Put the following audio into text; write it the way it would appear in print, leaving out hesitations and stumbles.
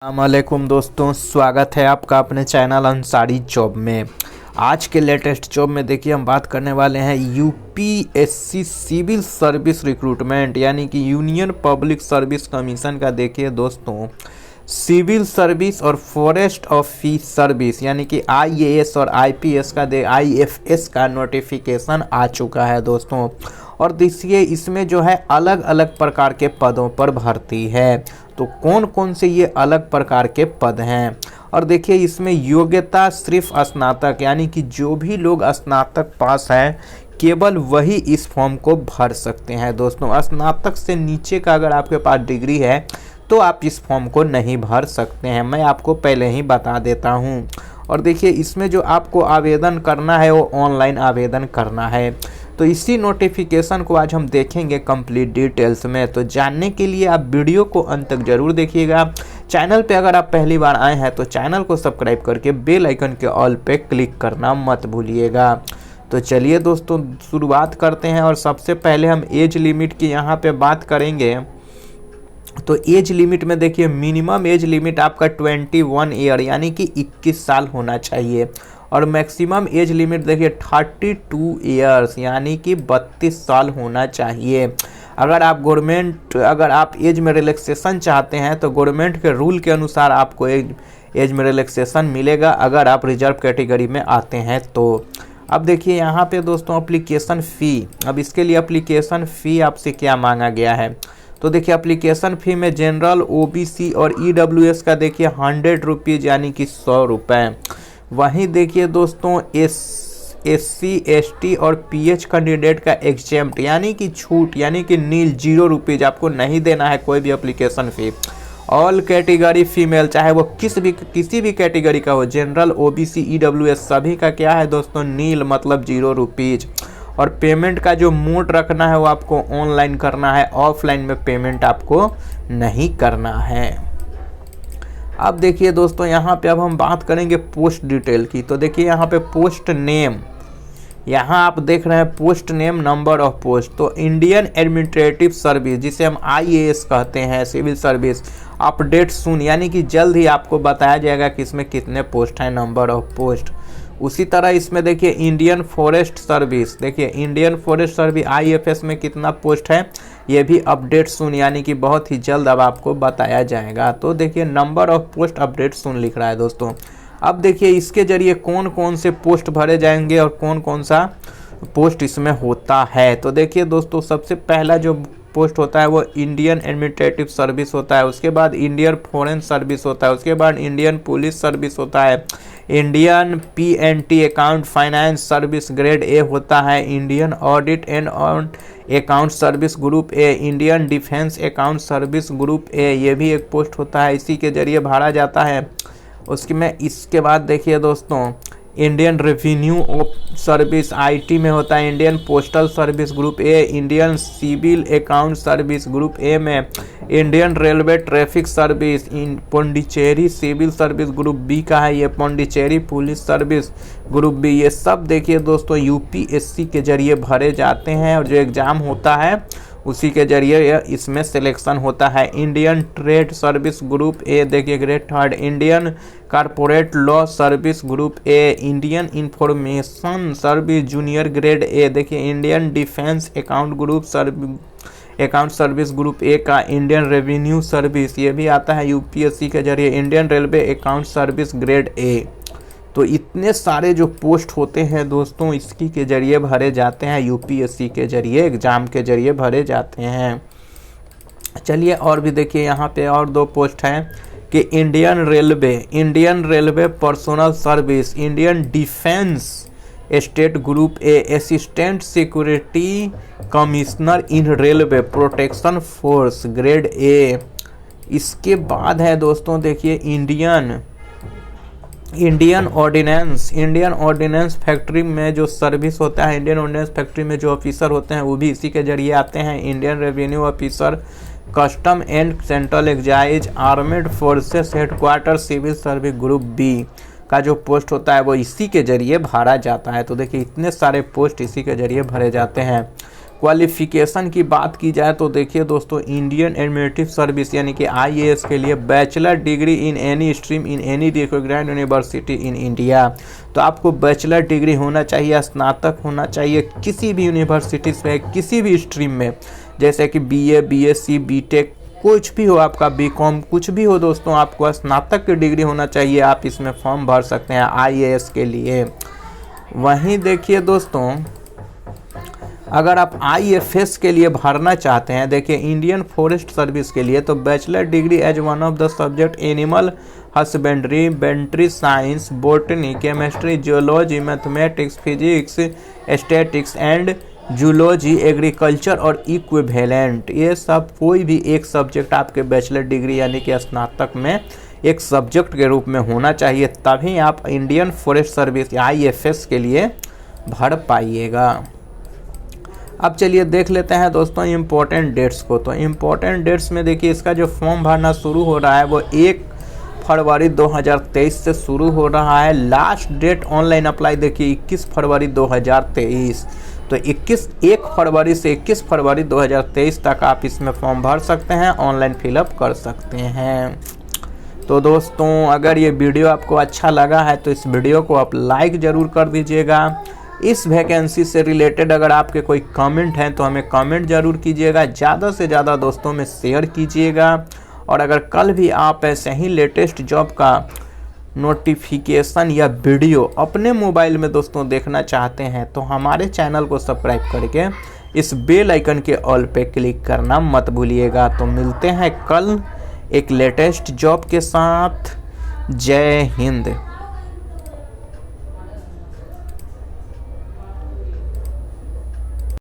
अस्सलामुअलैकुम दोस्तों, स्वागत है आपका अपने चैनल अंसारी जॉब में। आज के लेटेस्ट जॉब में देखिए हम बात करने वाले हैं यूपीएससी सिविल सर्विस रिक्रूटमेंट यानी कि यूनियन पब्लिक सर्विस कमीशन का। देखिए दोस्तों, सिविल सर्विस और फॉरेस्ट ऑफिस सर्विस यानी कि आईएएस और आईपीएस का आईएफएस का नोटिफिकेशन आ चुका है दोस्तों। और देखिए इसमें जो है अलग अलग प्रकार के पदों पर भर्ती है। तो कौन कौन से ये अलग प्रकार के पद हैं, और देखिए इसमें योग्यता सिर्फ स्नातक यानी कि जो भी लोग स्नातक पास हैं केवल वही इस फॉर्म को भर सकते हैं दोस्तों। स्नातक से नीचे का अगर आपके पास डिग्री है तो आप इस फॉर्म को नहीं भर सकते हैं, मैं आपको पहले ही बता देता हूं। और देखिए इसमें जो आपको आवेदन करना है वो ऑनलाइन आवेदन करना है। तो इसी नोटिफिकेशन को आज हम देखेंगे कंप्लीट डिटेल्स में। तो जानने के लिए आप वीडियो को अंत तक जरूर देखिएगा। चैनल पे अगर आप पहली बार आए हैं तो चैनल को सब्सक्राइब करके बेल आइकन के ऑल पे क्लिक करना मत भूलिएगा। तो चलिए दोस्तों शुरुआत करते हैं। और सबसे पहले हम एज लिमिट की यहाँ पे बात करेंगे। तो एज लिमिट में देखिए मिनिमम एज लिमिट आपका 21 ईयर यानी कि 21 साल होना चाहिए। और मैक्सिमम एज लिमिट देखिए 32 ईयर्स यानी कि 32 साल होना चाहिए। अगर आप एज में रिलैक्सेशन चाहते हैं तो गवर्नमेंट के रूल के अनुसार आपको एज में रिलैक्सेशन मिलेगा अगर आप रिजर्व कैटेगरी में आते हैं तो। अब देखिए यहाँ पे दोस्तों एप्लीकेशन फ़ी, अब इसके लिए एप्लीकेशन फ़ी आपसे क्या मांगा गया है। तो देखिए एप्लीकेशन फ़ी में जनरल, ओबीसी और ईडब्ल्यूएस का देखिए 100 रुपीज़ यानी कि 100 रुपये। वहीं देखिए दोस्तों एससी, एसटी और पीएच कैंडिडेट का एग्जेम्प्ट यानी कि छूट यानी कि नील 0 रुपीज़ आपको नहीं देना है कोई भी application fee. All category female चाहे वो किसी भी कैटेगरी का हो, जनरल, ओबीसी, ईडब्ल्यूएस सभी का क्या है दोस्तों नील मतलब 0 रुपीज़। और पेमेंट का जो मोड रखना है वो आपको ऑनलाइन करना है, ऑफलाइन में पेमेंट आपको नहीं करना है। अब देखिए दोस्तों यहाँ पे अब हम बात करेंगे पोस्ट डिटेल की। तो देखिए यहाँ पे पोस्ट नेम, यहाँ आप देख रहे हैं post name, number of post. तो इंडियन एडमिनिस्ट्रेटिव सर्विस जिसे हम आईएएस कहते हैं, सिविल सर्विस, अपडेट सून यानी कि जल्द ही आपको बताया जाएगा कि इसमें कितने पोस्ट हैं, नंबर ऑफ पोस्ट। उसी तरह इसमें देखिए इंडियन फॉरेस्ट सर्विस, देखिए इंडियन फॉरेस्ट सर्विस आईएफएस में कितना पोस्ट है ये भी अपडेट सुन यानी कि बहुत ही जल्द अब आपको बताया जाएगा। तो देखिए नंबर ऑफ पोस्ट अपडेट सुन लिख रहा है दोस्तों। अब देखिए इसके जरिए कौन कौन से पोस्ट भरे जाएंगे और कौन कौन सा पोस्ट इसमें होता है। तो देखिए दोस्तों सबसे पहला जो पोस्ट होता है वो इंडियन एडमिनिस्ट्रेटिव सर्विस होता है, उसके बाद इंडियन फॉरेन सर्विस होता है, उसके बाद इंडियन पुलिस सर्विस होता है, Indian PNT account finance service grade A होता है, Indian audit and account service group A, Indian defence account service group ए, ये भी एक पोस्ट होता है, इसी के जरिए भरा जाता है। इसके बाद देखिए दोस्तों इंडियन रेवेन्यू सर्विस आईटी में होता है, Indian postal service group A, Indian civil account service group A में, Indian railway traffic service, Pondicherry civil service group B का है, ये Pondicherry police service group B. ये सब देखिए दोस्तों यूपीएससी के जरिए भरे जाते हैं और जो एग्ज़ाम होता है उसी के जरिए इसमें सिलेक्शन होता है। Indian trade service group A देखिए grade 3, Indian corporate law service group A, Indian information service junior grade A, देखिए Indian defence account service group A का, इंडियन रेवेन्यू सर्विस ये भी आता है यूपीएससी के जरिए, Indian railway account service grade A. तो इतने सारे जो पोस्ट होते हैं दोस्तों इसकी के जरिए भरे जाते हैं, यूपीएससी के जरिए एग्ज़ाम के जरिए भरे जाते हैं। चलिए और भी देखिए यहाँ पे और 2 पोस्ट हैं कि Indian railway personal service, Indian defence state group A, assistant security commissioner in railway protection force grade A. इसके बाद है दोस्तों देखिए इंडियन ऑर्डिनेंस फैक्ट्री में जो सर्विस होता है, इंडियन ऑर्डिनेंस फैक्ट्री में जो ऑफिसर होते हैं वो भी इसी के जरिए आते हैं, Indian revenue officer, custom and central excise, armed forces headquarter civil service group B का जो पोस्ट होता है वो इसी के जरिए भरा जाता है। तो देखिए इतने सारे पोस्ट इसी के जरिए भरे जाते हैं। क्वालिफिकेशन की बात की जाए तो देखिए दोस्तों, इंडियन एडमिनिस्ट्रेटिव सर्विस यानी कि IAS के लिए bachelor degree in any stream in any recognised university in India. तो आपको बैचलर डिग्री होना चाहिए, स्नातक होना चाहिए किसी भी यूनिवर्सिटी से, किसी भी स्ट्रीम में, जैसे कि BA, BSc, BTech, कुछ भी हो आपका, BCom, कुछ भी हो दोस्तों, आपको स्नातक की डिग्री होना चाहिए। आप इसमें फॉर्म भर सकते हैं IAS के लिए। वहीं देखिए दोस्तों, अगर आप IFS के लिए भरना चाहते हैं, देखिए इंडियन फॉरेस्ट सर्विस के लिए, तो bachelor degree as one of the subject animal husbandry, veterinary science, botany, chemistry, geology, mathematics, physics, statics and zoology, agriculture और इक्विवेलेंट, ये सब कोई भी एक सब्जेक्ट आपके बैचलर डिग्री यानी कि स्नातक में एक सब्जेक्ट के रूप में होना चाहिए, तभी आप इंडियन फॉरेस्ट सर्विस IFS के लिए भर पाइएगा। अब चलिए देख लेते हैं दोस्तों इम्पोर्टेंट डेट्स को। तो इम्पोर्टेंट डेट्स में देखिए, इसका जो फॉर्म भरना शुरू हो रहा है वो 1 फरवरी 2023 से शुरू हो रहा है। लास्ट डेट ऑनलाइन अप्लाई देखिए 21 फरवरी 2023। तो 1 फरवरी से 21 फरवरी 2023 तक आप इसमें फॉर्म भर सकते हैं, ऑनलाइन फिलअप कर सकते हैं। तो दोस्तों, अगर ये वीडियो आपको अच्छा लगा है तो इस वीडियो को आप लाइक ज़रूर कर दीजिएगा। इस वैकेंसी से रिलेटेड अगर आपके कोई कमेंट हैं तो हमें कमेंट ज़रूर कीजिएगा, ज़्यादा से ज़्यादा दोस्तों में शेयर कीजिएगा। और अगर कल भी आप ऐसे ही लेटेस्ट जॉब का नोटिफिकेशन या वीडियो अपने मोबाइल में दोस्तों देखना चाहते हैं तो हमारे चैनल को सब्सक्राइब करके इस बेल आइकन के ऑल पे क्लिक करना मत भूलिएगा। तो मिलते हैं कल एक लेटेस्ट जॉब के साथ। जय हिंद।